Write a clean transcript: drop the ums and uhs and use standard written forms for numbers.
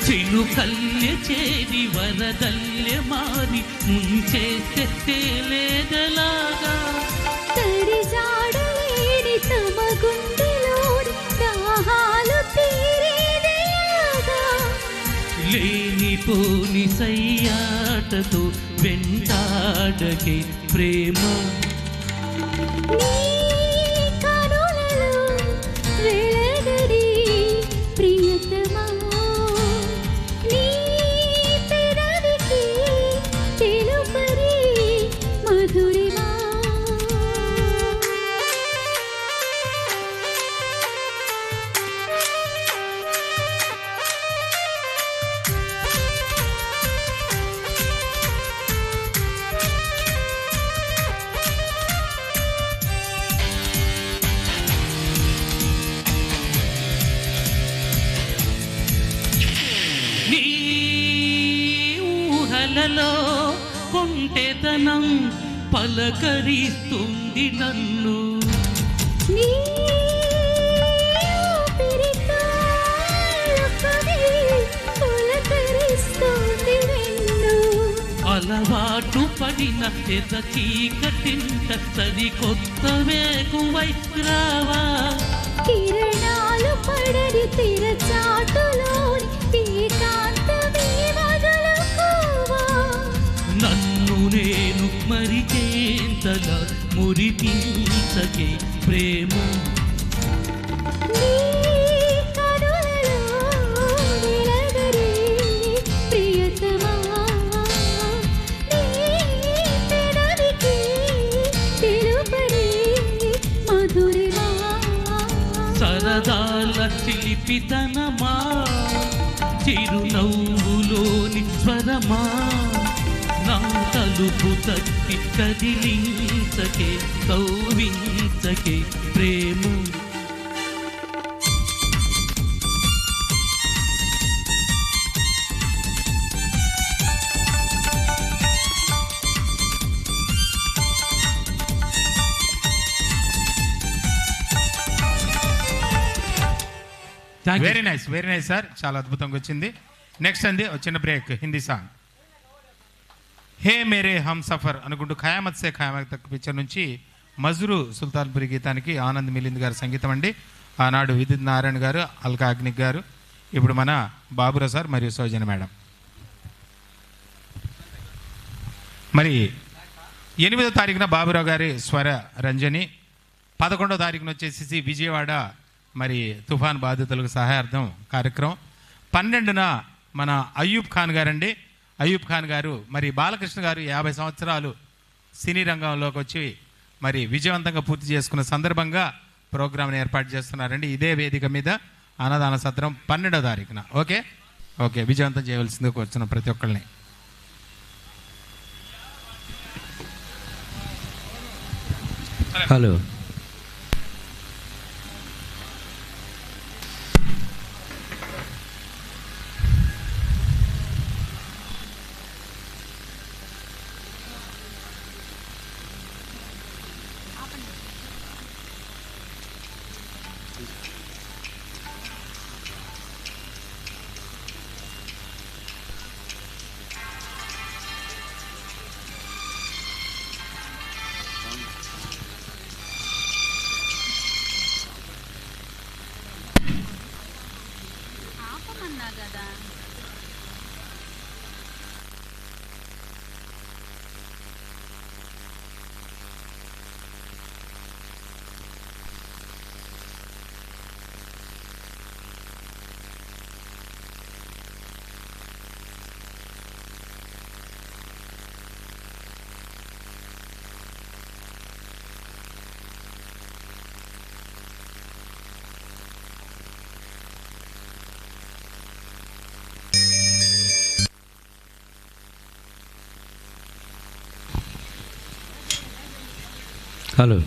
చిలుకల్లె చేరి వరదల్లె మారి ముంచేస్తే తేలేదలాగా తరిజాడలేని తమ గుండెలోని దాహాలు తీరేదెలాగా లేనిపోని సయ్యాటతో వెంటాడకే ప్రేమ నీ కనులలో వెలగడి ప్రియతమా నీ పెదవికి తెలుపరి మధురిమా నీ ఊహలలో కొంటెతనం పలకరిస్తుంది నన్ను నీ ఊపిరితో లోకమే పులకరిస్తుంది వెన్ను అలవాటు పడిన ఎద చీకటింట సరికొత్త వేకువై రావా కిరణాలు పడని తెరచాటులోని ఏకాంతమే మొదలుకోవా నన్ను నేను మరిచేంతలా మురిపించకే ప్రేమ నీ కనులలో వెలగరే ప్రియతమా నీ పెదవికి తెలుపరి మధురిమా సరదాల చిలిపితనమా చిరునవ్వులోని స్వరమా నా తలుపు తట్టి కదిలించకే కౌవించకే ప్రేమ వెరీ నైస్ సార్, చాలా అద్భుతంగా వచ్చింది. నెక్స్ట్ అండి చిన్న బ్రేక్, హిందీ సాంగ్ హే మేరే హమ్ సఫర్ అనుకుంటూ ఖయామత్ సే ఖయామత్ తక్ పిక్చర్ నుంచి మజ్రూ సుల్తాన్పురి గీతానికి ఆనంద్ మిలింద్ గారు సంగీతం అండి. ఆనాడు విద్యుత్ నారాయణ గారు, అల్కా అగ్నిక్ గారు, ఇప్పుడు మన బాబురావు సార్ మరియు సౌజన్య మేడం. మరి 8వ తారీఖున బాబురావు గారి స్వర రంజని, 11వ తారీఖున వచ్చేసి విజయవాడ మరి తుఫాన్ బాధితులకు సహాయార్థం కార్యక్రమం, 12న మన అయ్యూబ్ ఖాన్ గారండి. అయ్యూబ్ ఖాన్ గారు మరి బాలకృష్ణ గారు 50 సంవత్సరాలు సినీ రంగంలోకి వచ్చి మరి విజయవంతంగా పూర్తి చేసుకున్న సందర్భంగా ప్రోగ్రామ్ని ఏర్పాటు చేస్తున్నారండి. ఇదే వేదిక మీద అన్నదాన సత్రం 12వ తారీఖున. ఓకే విజయవంతం చేయవలసిందిగా కోరుతున్నాం ప్రతి ఒక్కరిని. హలో కదా హలో